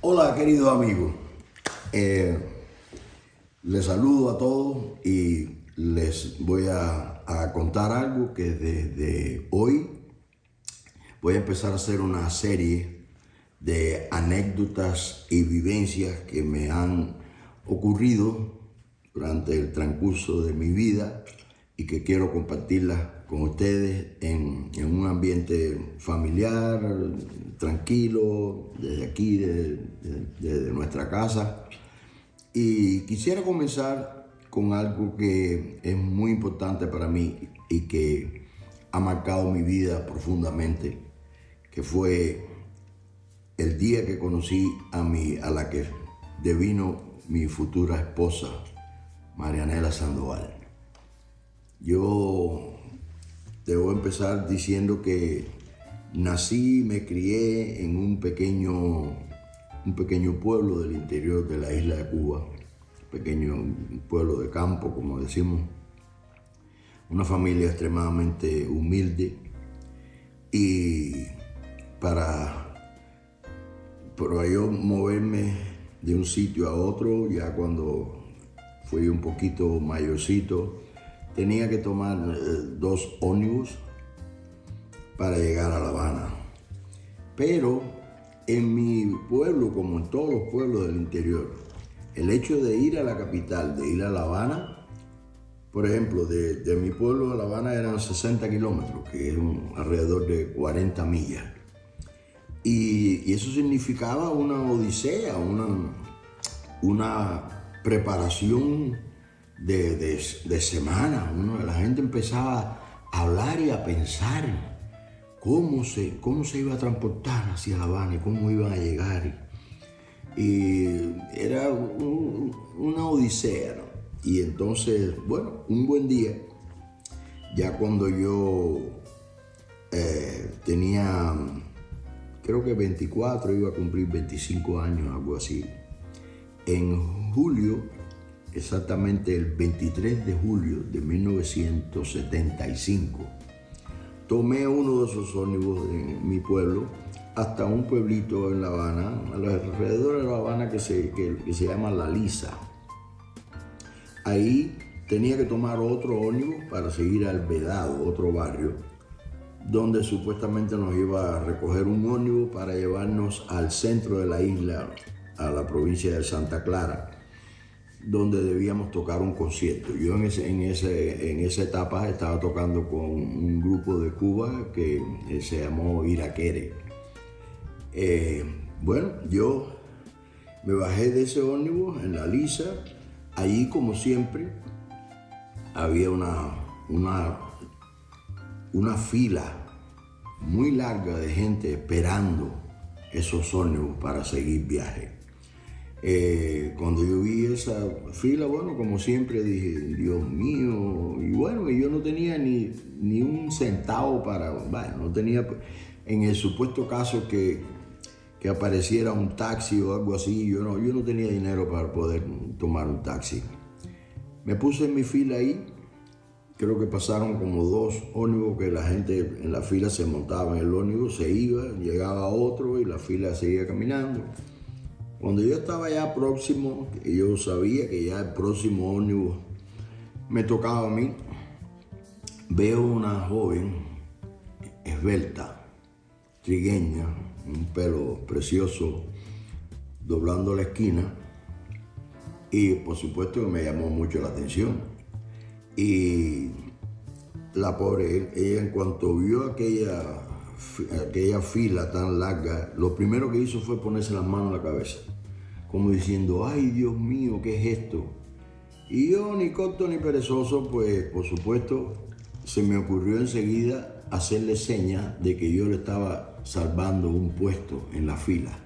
Hola queridos amigos, les saludo a todos y les voy a contar algo que desde hoy voy a empezar a hacer una serie de anécdotas y vivencias que me han ocurrido durante el transcurso de mi vida y que quiero compartirlas con ustedes en un ambiente familiar, tranquilo, desde aquí, desde nuestra casa. Y quisiera comenzar con algo que es muy importante para mí y que ha marcado mi vida profundamente, que fue el día que conocí a la que devino mi futura esposa, Marianela Sandoval. Yo debo empezar diciendo que nací y me crié en un pequeño pueblo del interior de la isla de Cuba, pequeño pueblo de campo, como decimos, una familia extremadamente humilde, y para yo moverme de un sitio a otro, ya cuando fui un poquito mayorcito, tenía que tomar 2 ómnibus para llegar a La Habana. Pero en mi pueblo, como en todos los pueblos del interior, el hecho de ir a la capital, de ir a La Habana, por ejemplo, de mi pueblo a La Habana eran 60 kilómetros, que es alrededor de 40 millas. Y eso significaba una odisea, una preparación de semanas. La gente empezaba a hablar y a pensar cómo se iba a transportar hacia La Habana y cómo iban a llegar. Y era una odisea, ¿no? Y entonces, bueno, un buen día, ya cuando yo tenía, creo que 24, iba a cumplir 25 años, algo así, en julio, exactamente el 23 de julio de 1975, tomé uno de esos ómnibus de mi pueblo hasta un pueblito en La Habana, alrededor de La Habana, que se llama La Lisa. Ahí tenía que tomar otro ómnibus para seguir al Vedado, otro barrio, donde supuestamente nos iba a recoger un ómnibus para llevarnos al centro de la isla, a la provincia de Santa Clara, donde debíamos tocar un concierto. Yo en esa etapa estaba tocando con un grupo de Cuba que se llamó Iraquere. Bueno, yo me bajé de ese ómnibus en La Lisa. Allí, como siempre, había una fila muy larga de gente esperando esos ómnibus para seguir viaje. Cuando yo vi esa fila, bueno, como siempre dije, Dios mío, y bueno, yo no tenía ni un centavo para, bueno, no tenía, en el supuesto caso que apareciera un taxi o algo así, yo no tenía dinero para poder tomar un taxi. Me puse en mi fila ahí, creo que pasaron como 2 ómnibus que la gente en la fila se montaba en el ómnibus, se iba, llegaba otro y la fila seguía caminando. Cuando yo estaba ya próximo, yo sabía que ya el próximo ómnibus me tocaba a mí, veo una joven esbelta, trigueña, un pelo precioso, doblando la esquina, y por supuesto que me llamó mucho la atención. Y la pobre, ella en cuanto vio aquella fila tan larga, lo primero que hizo fue ponerse las manos en la cabeza, como diciendo, ay Dios mío, ¿qué es esto? Y yo, ni corto ni perezoso, pues por supuesto se me ocurrió enseguida hacerle señas de que yo le estaba salvando un puesto en la fila.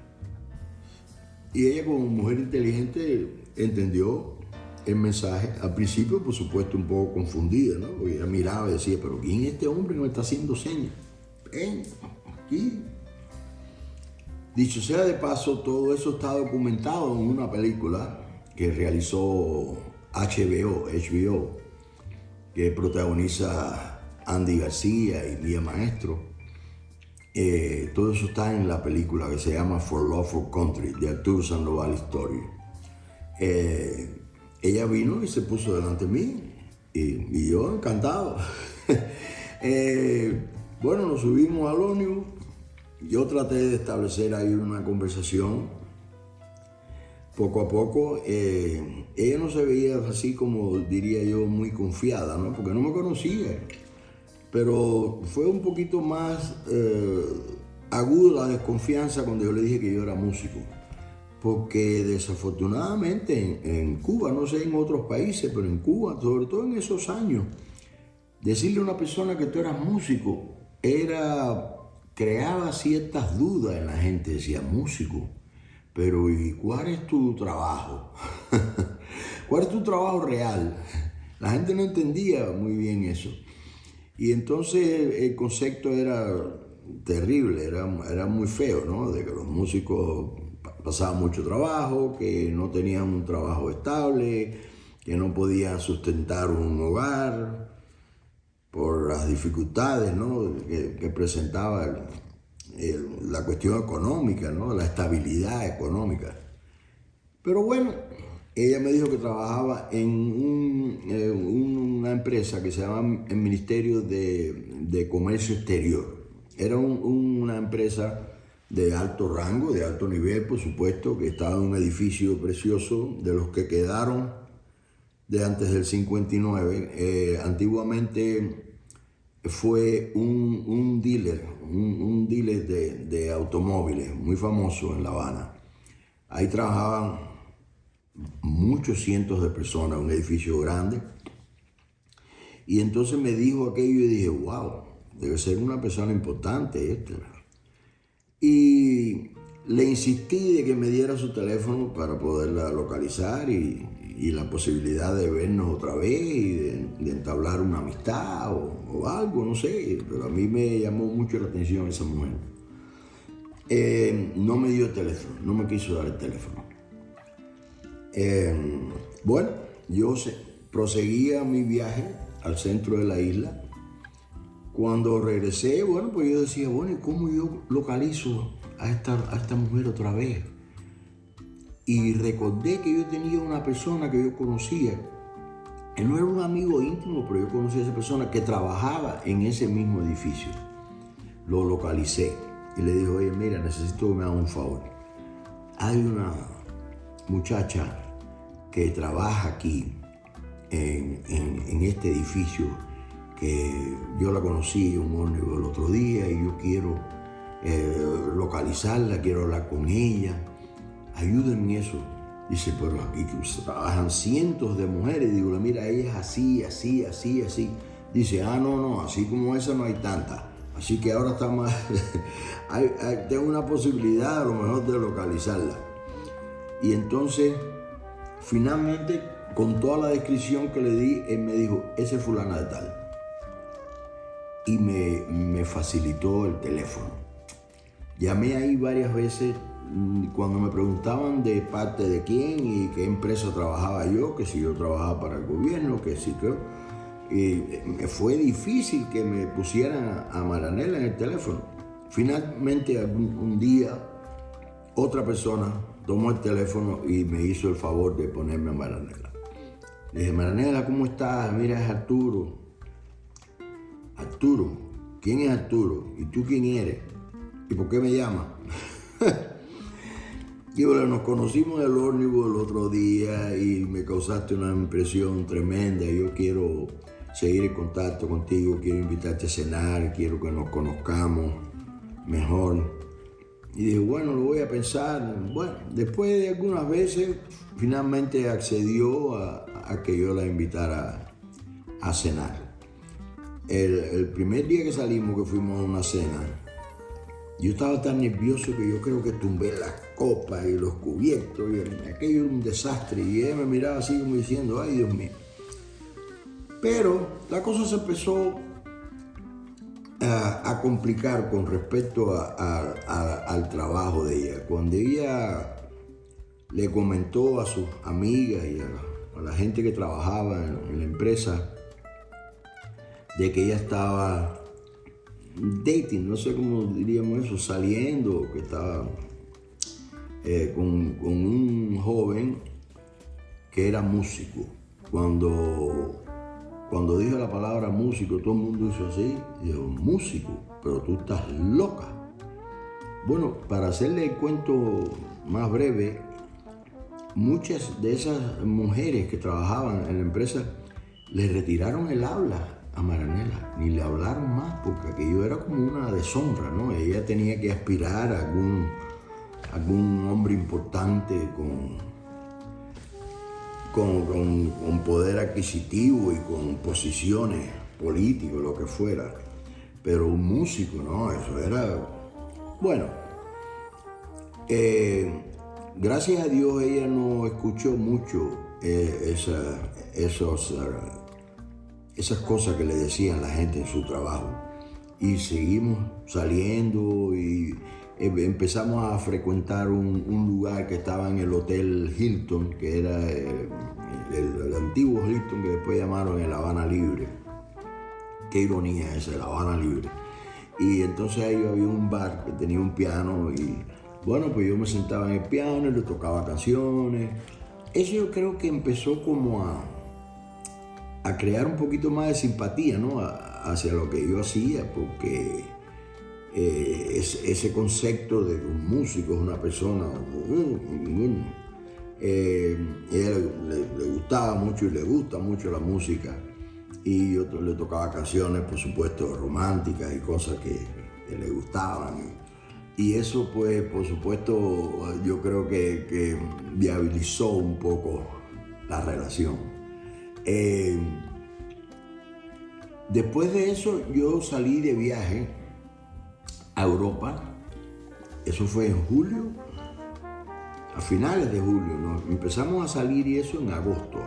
Y ella, como mujer inteligente, entendió el mensaje. Al principio, por supuesto, un poco confundida, ¿no? Porque ella miraba y decía, pero ¿quién es este hombre que me está haciendo señas? Ven, aquí. Dicho sea de paso, todo eso está documentado en una película que realizó HBO, que protagoniza Andy García y Mia Maestro. Todo eso está en la película que se llama For Love of Country, de Arturo Sandoval Historia. Ella vino y se puso delante de mí y yo encantado. Bueno, nos subimos al ómnibus. Yo traté de establecer ahí una conversación. Poco a poco, ella no se veía así como diría yo muy confiada, ¿no? Porque no me conocía. Pero fue un poquito más aguda la desconfianza cuando yo le dije que yo era músico. Porque desafortunadamente en Cuba, no sé en otros países, pero en Cuba, sobre todo en esos años, decirle a una persona que tú eras músico creaba ciertas dudas en la gente. Decía, músico, pero ¿y cuál es tu trabajo? ¿Cuál es tu trabajo real? La gente no entendía muy bien eso. Y entonces el concepto era terrible, era muy feo, ¿no? De que los músicos pasaban mucho trabajo, que no tenían un trabajo estable, que no podían sustentar un hogar por las dificultades, ¿no? que presentaba la cuestión económica, ¿no? La estabilidad económica. Pero bueno, ella me dijo que trabajaba en una empresa que se llama el Ministerio de Comercio Exterior. Era una empresa de alto rango, de alto nivel, por supuesto, que estaba en un edificio precioso, de los que quedaron de antes del 59. Antiguamente fue un dealer de automóviles muy famoso en La Habana. Ahí trabajaban muchos cientos de personas, un edificio grande. Y entonces me dijo aquello y dije, wow, debe ser una persona importante esta. Y le insistí de que me diera su teléfono para poderla localizar y la posibilidad de vernos otra vez y de entablar una amistad o algo, no sé. Pero a mí me llamó mucho la atención esa mujer. No me dio el teléfono, no me quiso dar el teléfono. Bueno, yo proseguía mi viaje al centro de la isla. Cuando regresé, bueno, pues yo decía, bueno, ¿y cómo yo localizo a esta mujer otra vez? Y recordé que yo tenía una persona que yo conocía, que no era un amigo íntimo, pero yo conocía a esa persona que trabajaba en ese mismo edificio. Lo localicé y le dije, oye, mira, necesito que me haga un favor. Hay una muchacha que trabaja aquí en este edificio, que yo la conocí en un ómnibus el otro día y yo quiero localizarla, quiero hablar con ella, ayúdenme en eso. Dice, pero aquí trabajan cientos de mujeres. Digo, mira, ella es así, así, así, así. Dice, no, así como esa no hay tantas. Así que ahora está más, tengo una posibilidad a lo mejor de localizarla. Y entonces, finalmente, con toda la descripción que le di, él me dijo, ese es fulana de tal. Y me facilitó el teléfono. Llamé ahí varias veces cuando me preguntaban de parte de quién y qué empresa trabajaba yo, que si yo trabajaba para el gobierno, que si que... me fue difícil que me pusieran a Maranela en el teléfono. Finalmente, un día, otra persona tomó el teléfono y me hizo el favor de ponerme a Maranela. Le dije, Maranela, ¿cómo estás? Mira, es Arturo. Arturo, ¿quién es Arturo? ¿Y tú quién eres? ¿Y por qué me llamas? Y bueno, nos conocimos en el ómnibus el otro día y me causaste una impresión tremenda. Yo quiero seguir en contacto contigo, quiero invitarte a cenar, quiero que nos conozcamos mejor. Y dije, bueno, lo voy a pensar. Bueno, después de algunas veces, finalmente accedió a que yo la invitara a cenar. El primer día que salimos, que fuimos a una cena, yo estaba tan nervioso que yo creo que tumbé las copas y los cubiertos y aquello era un desastre. Y ella me miraba así como diciendo, ay Dios mío. Pero la cosa se empezó a complicar con respecto al trabajo de ella. Cuando ella le comentó a sus amigas y a la gente que trabajaba en la empresa de que ella estaba dating, no sé cómo diríamos eso, saliendo, que estaba con un joven que era músico. Cuando dijo la palabra músico, todo el mundo hizo así. Dijo, músico, pero tú estás loca. Bueno, para hacerle el cuento más breve, muchas de esas mujeres que trabajaban en la empresa le retiraron el habla a Maranela, ni le hablaron más porque aquello era como una deshonra, ¿no? Ella tenía que aspirar a algún hombre importante con poder adquisitivo y con posiciones políticas, lo que fuera. Pero un músico, ¿no? Eso era... Bueno, gracias a Dios ella no escuchó mucho esas cosas que le decían la gente en su trabajo. Y seguimos saliendo y empezamos a frecuentar un lugar que estaba en el Hotel Hilton, que era el antiguo Hilton que después llamaron el Habana Libre. Qué ironía esa, el Habana Libre. Y entonces ahí había un bar que tenía un piano y bueno, pues yo me sentaba en el piano y le tocaba canciones. Eso yo creo que empezó como a crear un poquito más de simpatía, ¿no? Hacia lo que yo hacía, porque ese concepto de que un músico es una persona, ella le gustaba mucho y le gusta mucho la música, y yo le tocaba canciones, por supuesto, románticas y cosas que le gustaban. Y eso, pues, por supuesto, yo creo que viabilizó un poco la relación. Después de eso yo salí de viaje a Europa. Eso fue en julio, a finales de julio, ¿no? Empezamos a salir y eso en agosto,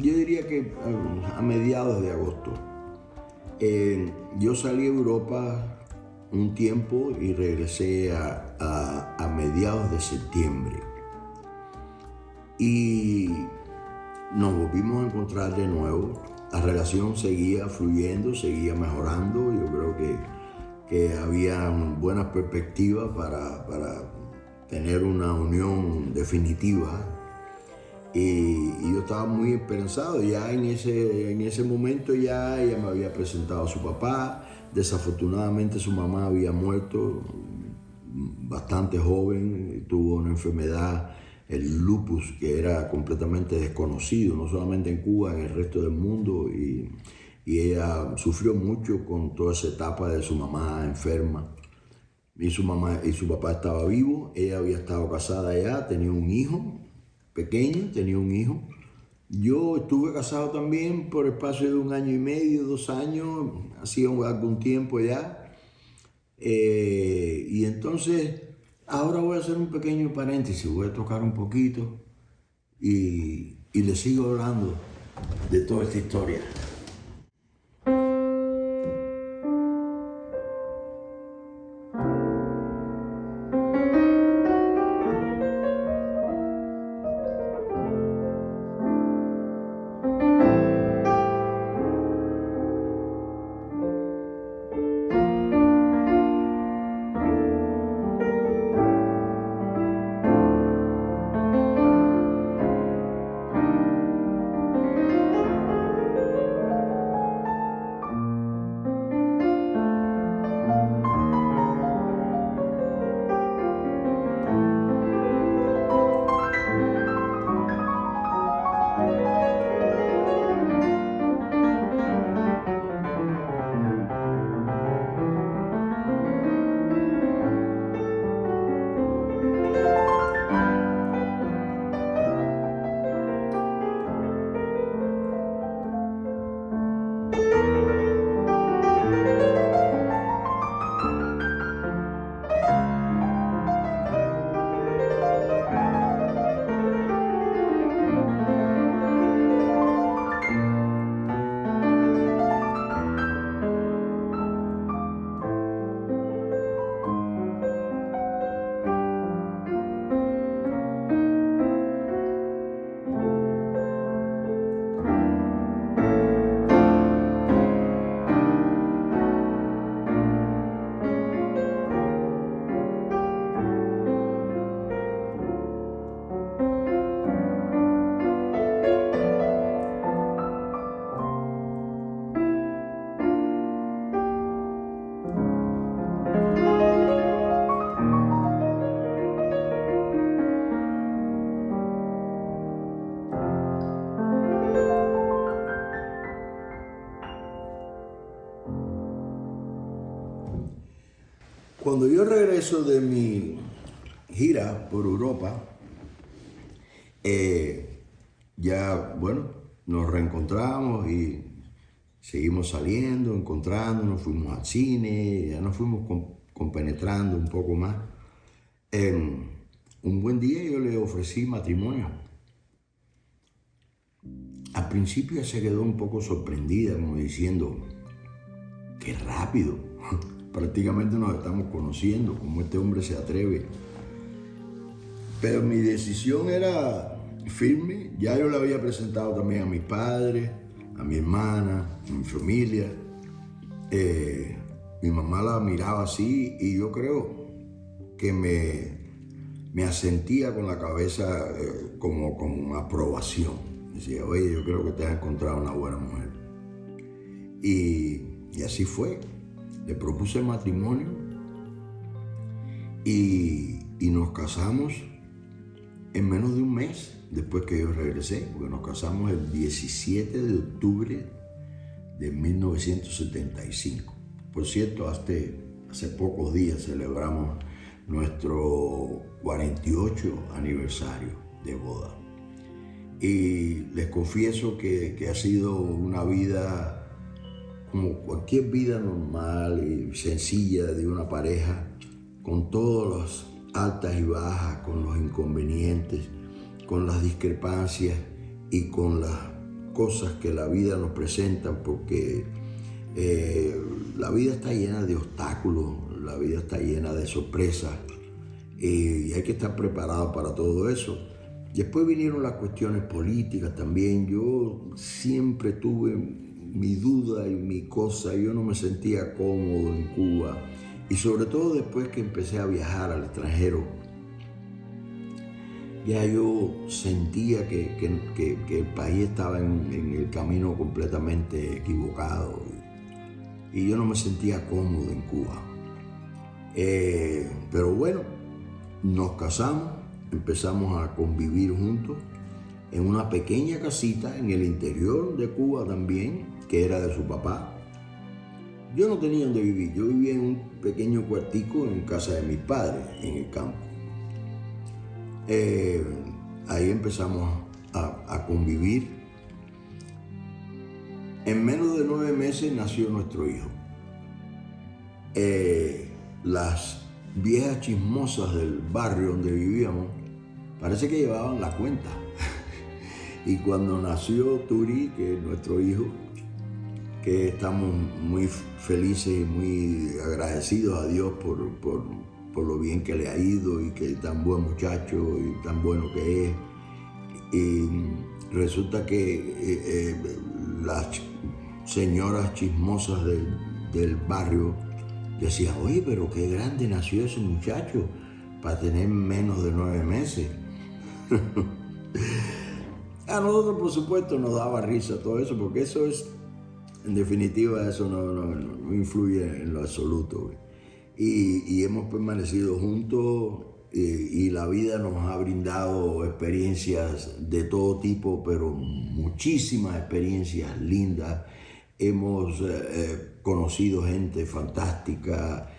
yo diría que a mediados de agosto. Yo salí a Europa un tiempo y regresé a mediados de septiembre. Y nos volvimos a encontrar de nuevo. La relación seguía fluyendo, seguía mejorando. Yo creo que había buenas perspectivas para tener una unión definitiva. Y yo estaba muy esperanzado. Ya en ese momento ya ella me había presentado a su papá. Desafortunadamente su mamá había muerto bastante joven, tuvo una enfermedad, el lupus, que era completamente desconocido, no solamente en Cuba, en el resto del mundo, y ella sufrió mucho con toda esa etapa de su mamá enferma. Y su papá estaba vivo, ella había estado casada ya, tenía un hijo pequeño, Yo estuve casado también por espacio de 1 año y medio, 2 años, hacía algún tiempo ya. Y entonces, ahora voy a hacer un pequeño paréntesis, voy a tocar un poquito y le sigo hablando de toda esta historia. Cuando yo regreso de mi gira por Europa, ya, bueno, nos reencontramos y seguimos saliendo, encontrándonos, fuimos al cine, ya nos fuimos compenetrando un poco más. Un buen día yo le ofrecí matrimonio. Al principio ella se quedó un poco sorprendida, como diciendo, qué rápido, prácticamente nos estamos conociendo, cómo este hombre se atreve. Pero mi decisión era firme, ya yo la había presentado también a mis padres, a mi hermana, a mi familia. Mi mamá la miraba así y yo creo que me asentía con la cabeza como con aprobación. Decía, oye, yo creo que te has encontrado una buena mujer. Y así fue. Le propuse matrimonio y nos casamos en menos de un mes después que yo regresé, porque nos casamos el 17 de octubre de 1975. Por cierto, hace pocos días celebramos nuestro 48 aniversario de boda. Y les confieso que ha sido una vida como cualquier vida normal y sencilla de una pareja, con todas las altas y bajas, con los inconvenientes, con las discrepancias y con las cosas que la vida nos presenta, porque la vida está llena de obstáculos, la vida está llena de sorpresas y hay que estar preparado para todo eso. Después vinieron las cuestiones políticas también. Yo siempre tuve mi duda y mi cosa, yo no me sentía cómodo en Cuba. Y sobre todo después que empecé a viajar al extranjero, ya yo sentía que el país estaba en el camino completamente equivocado. Y yo no me sentía cómodo en Cuba. Pero bueno, nos casamos, empezamos a convivir juntos en una pequeña casita en el interior de Cuba también, que era de su papá. Yo no tenía donde vivir, yo vivía en un pequeño cuartico en casa de mis padres, en el campo. Ahí empezamos a convivir En menos de 9 meses nació nuestro hijo. Las viejas chismosas del barrio donde vivíamos parece que llevaban la cuenta. Y cuando nació Turi, que es nuestro hijo, que estamos muy felices y muy agradecidos a Dios por lo bien que le ha ido y que tan buen muchacho y tan bueno que es. Y resulta que las señoras chismosas del barrio decían, oye, pero qué grande nació ese muchacho para tener menos de 9 meses. A nosotros, por supuesto, nos daba risa todo eso, porque eso es, en definitiva, eso no influye en lo absoluto. Y hemos permanecido juntos y la vida nos ha brindado experiencias de todo tipo, pero muchísimas experiencias lindas. Hemos conocido gente fantástica,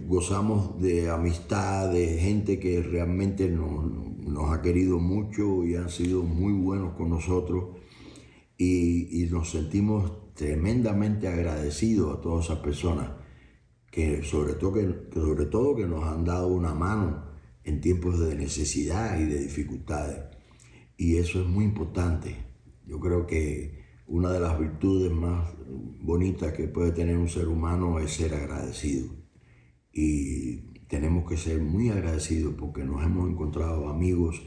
gozamos de amistad, de gente que realmente nos ha querido mucho y han sido muy buenos con nosotros y nos sentimos tremendamente agradecidos a todas esas personas que sobre todo que nos han dado una mano en tiempos de necesidad y de dificultades. Y eso es muy importante. Yo creo que una de las virtudes más bonitas que puede tener un ser humano es ser agradecido. Y tenemos que ser muy agradecidos porque nos hemos encontrado amigos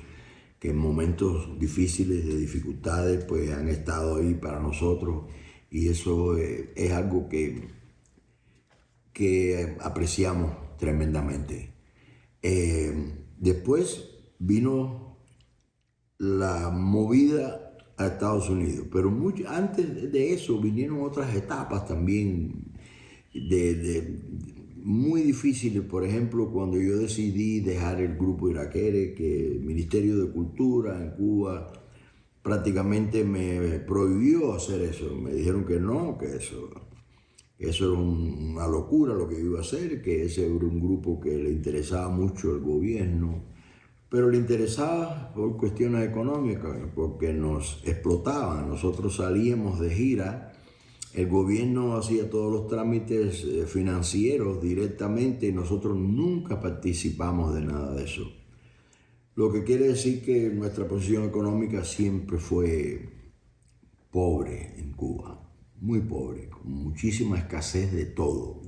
que en momentos difíciles, de dificultades, pues han estado ahí para nosotros. Y eso es algo que apreciamos tremendamente. Después vino la movida a Estados Unidos, pero antes de eso vinieron otras etapas también muy difíciles. Por ejemplo, cuando yo decidí dejar el grupo Iraquere, que el Ministerio de Cultura en Cuba prácticamente me prohibió hacer eso. Me dijeron que no, que eso era una locura lo que iba a hacer, que ese era un grupo que le interesaba mucho al gobierno, pero le interesaba por cuestiones económicas, porque nos explotaban. Nosotros salíamos de gira, el gobierno hacía todos los trámites financieros directamente y nosotros nunca participamos de nada de eso. Lo que quiere decir que nuestra posición económica siempre fue pobre en Cuba. Muy pobre, con muchísima escasez de todo.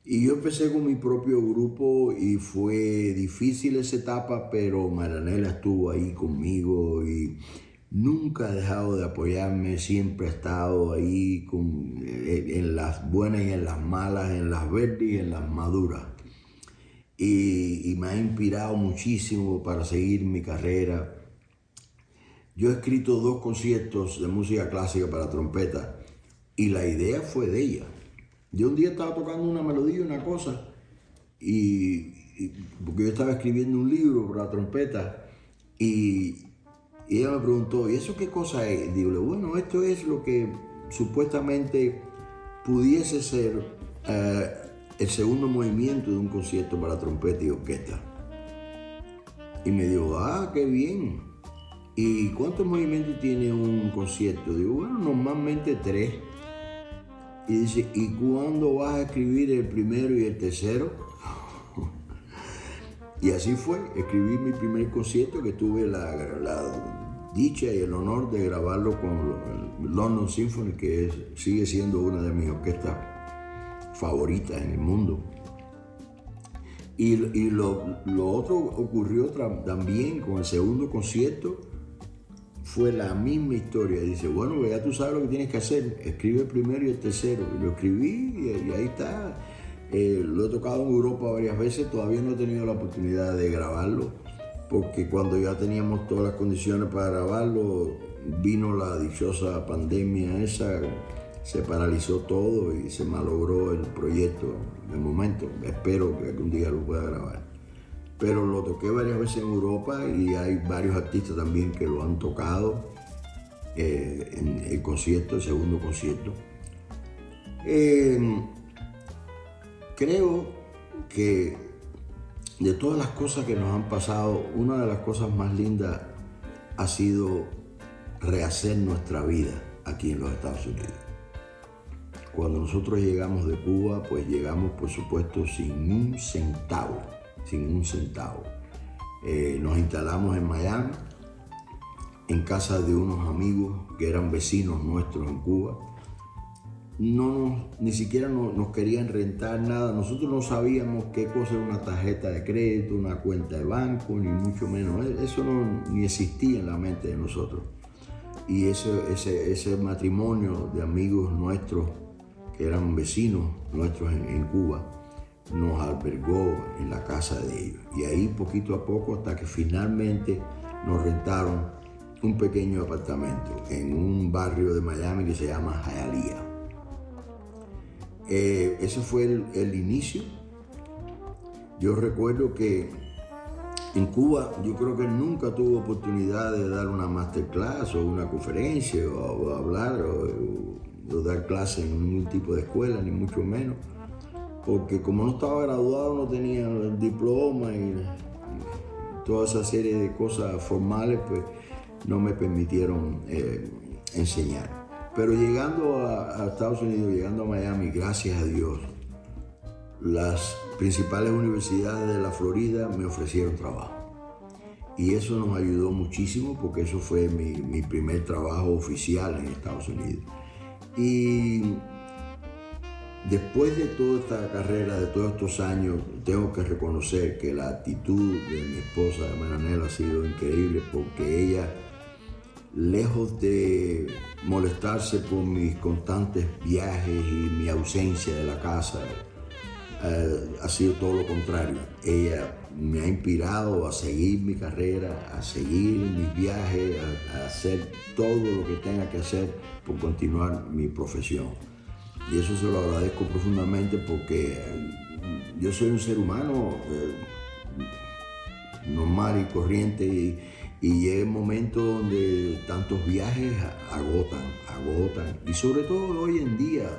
Y yo empecé con mi propio grupo y fue difícil esa etapa, pero Marianela estuvo ahí conmigo y nunca ha dejado de apoyarme, siempre ha estado ahí en las buenas y en las malas, en las verdes y en las maduras. Y me ha inspirado muchísimo para seguir mi carrera. Yo he escrito 2 conciertos de música clásica para trompeta y la idea fue de ella. Yo un día estaba tocando una melodía, una cosa, porque yo estaba escribiendo un libro para la trompeta y ella me preguntó, ¿y eso qué cosa es? Digo, bueno, esto es lo que supuestamente pudiese ser el segundo movimiento de un concierto para trompeta y orquesta. Y me dijo, qué bien. ¿Y cuántos movimientos tiene un concierto? Digo, bueno, normalmente 3. Y dice, ¿y cuándo vas a escribir el primero y el tercero? Y así fue, escribí mi primer concierto, que tuve la dicha y el honor de grabarlo con el London Symphony, que sigue siendo una de mis orquestas favoritas en el mundo. Y lo otro ocurrió también con el segundo concierto. Fue la misma historia. Dice, bueno, ya tú sabes lo que tienes que hacer. Escribe el primero y el tercero. Y lo escribí y ahí está. Lo he tocado en Europa varias veces. Todavía no he tenido la oportunidad de grabarlo, porque cuando ya teníamos todas las condiciones para grabarlo, vino la dichosa pandemia esa. Se paralizó todo y se malogró el proyecto de momento. Espero que algún día lo pueda grabar. Pero lo toqué varias veces en Europa y hay varios artistas también que lo han tocado en el concierto, el segundo concierto. Creo que de todas las cosas que nos han pasado, una de las cosas más lindas ha sido rehacer nuestra vida. aquí en los Estados Unidos. Cuando nosotros llegamos de Cuba, pues llegamos, por supuesto, sin un centavo. Nos instalamos en Miami, en casa de unos amigos que eran vecinos nuestros en Cuba. Ni siquiera nos querían rentar nada. Nosotros no sabíamos qué cosa era una tarjeta de crédito, una cuenta de banco, ni mucho menos. Eso ni existía en la mente de nosotros. Y ese matrimonio de amigos nuestros, que eran vecinos nuestros en Cuba, nos albergó en la casa de ellos. Y ahí poquito a poco, hasta que finalmente nos rentaron un pequeño apartamento en un barrio de Miami que se llama Hialeah. Ese fue el inicio. Yo recuerdo que en Cuba yo creo que nunca tuve oportunidad de dar una masterclass o una conferencia o hablar o dar clases en ningún tipo de escuela, ni mucho menos, porque como no estaba graduado, no tenía el diploma y toda esa serie de cosas formales, pues no me permitieron enseñar. Pero llegando a Estados Unidos, llegando a Miami, gracias a Dios, las principales universidades de la Florida me ofrecieron trabajo. Y eso nos ayudó muchísimo porque eso fue mi primer trabajo oficial en Estados Unidos. Y después de toda esta carrera, de todos estos años, tengo que reconocer que la actitud de mi esposa, de Maranel, ha sido increíble, porque ella, lejos de molestarse por mis constantes viajes y mi ausencia de la casa, ha sido todo lo contrario. Ella me ha inspirado a seguir mi carrera, a seguir mis viajes, a hacer todo lo que tenga que hacer por continuar mi profesión. Y eso se lo agradezco profundamente, porque yo soy un ser humano normal y corriente, y llega un momento donde tantos viajes agotan. Y sobre todo hoy en día,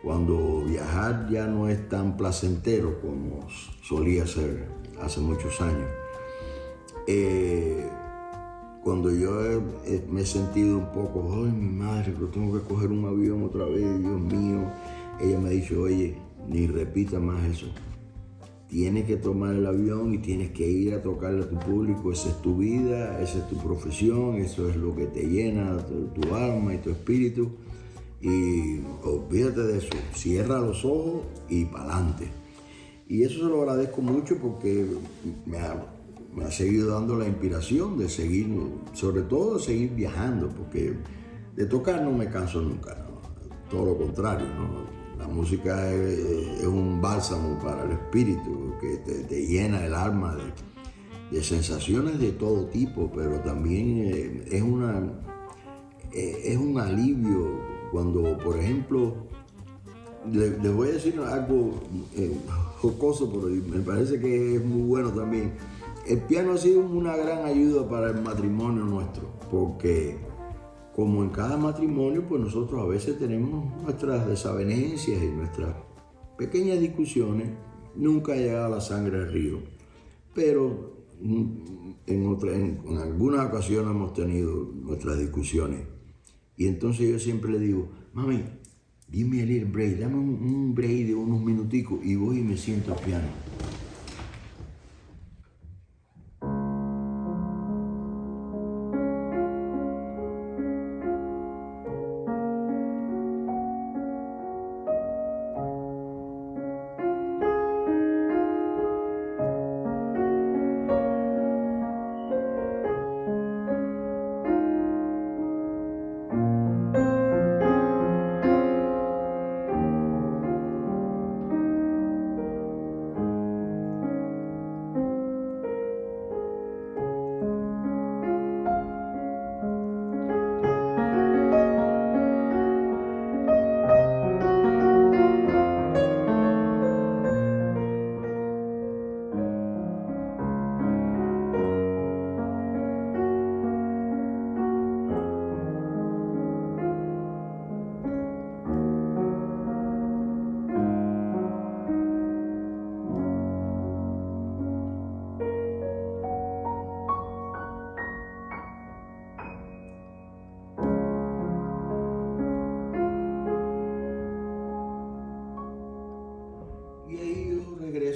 cuando viajar ya no es tan placentero como solía ser hace muchos años. Cuando yo me he sentido un poco, ¡ay, mi madre, pero tengo que coger un avión otra vez, Dios mío! Ella me ha dicho, oye, ni repita más eso. Tienes que tomar el avión y tienes que ir a tocarle a tu público. Esa es tu vida, esa es tu profesión, eso es lo que te llena tu alma y tu espíritu. Y olvídate de eso, cierra los ojos y para adelante. Y eso se lo agradezco mucho, porque me ha seguido dando la inspiración de seguir, sobre todo de seguir viajando, porque de tocar no me canso nunca, ¿no? Todo lo contrario, ¿no? La música es un bálsamo para el espíritu, que te llena el alma de sensaciones de todo tipo, pero también es un alivio cuando, por ejemplo, les voy a decir algo jocoso, pero me parece que es muy bueno también. El piano ha sido una gran ayuda para el matrimonio nuestro, porque como en cada matrimonio, pues nosotros a veces tenemos nuestras desavenencias y nuestras pequeñas discusiones. Nunca ha llegado la sangre al río, pero en algunas ocasiones hemos tenido nuestras discusiones. Y entonces yo siempre le digo, mami, dime a little break, dame un break de unos minuticos, y voy y me siento al piano.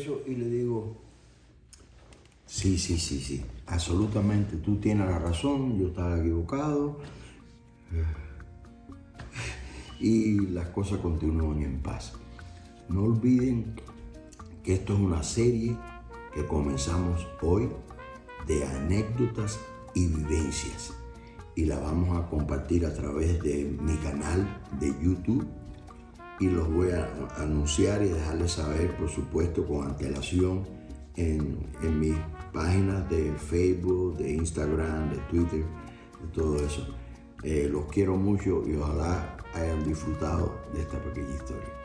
regreso y le digo, sí, absolutamente, tú tienes la razón, yo estaba equivocado. Y las cosas continúan en paz. No olviden que esto es una serie que comenzamos hoy de anécdotas y vivencias. Y la vamos a compartir a través de mi canal de YouTube. Y los voy a anunciar y dejarles saber, por supuesto, con antelación en mis páginas de Facebook, de Instagram, de Twitter, de todo eso. Los quiero mucho y ojalá hayan disfrutado de esta pequeña historia.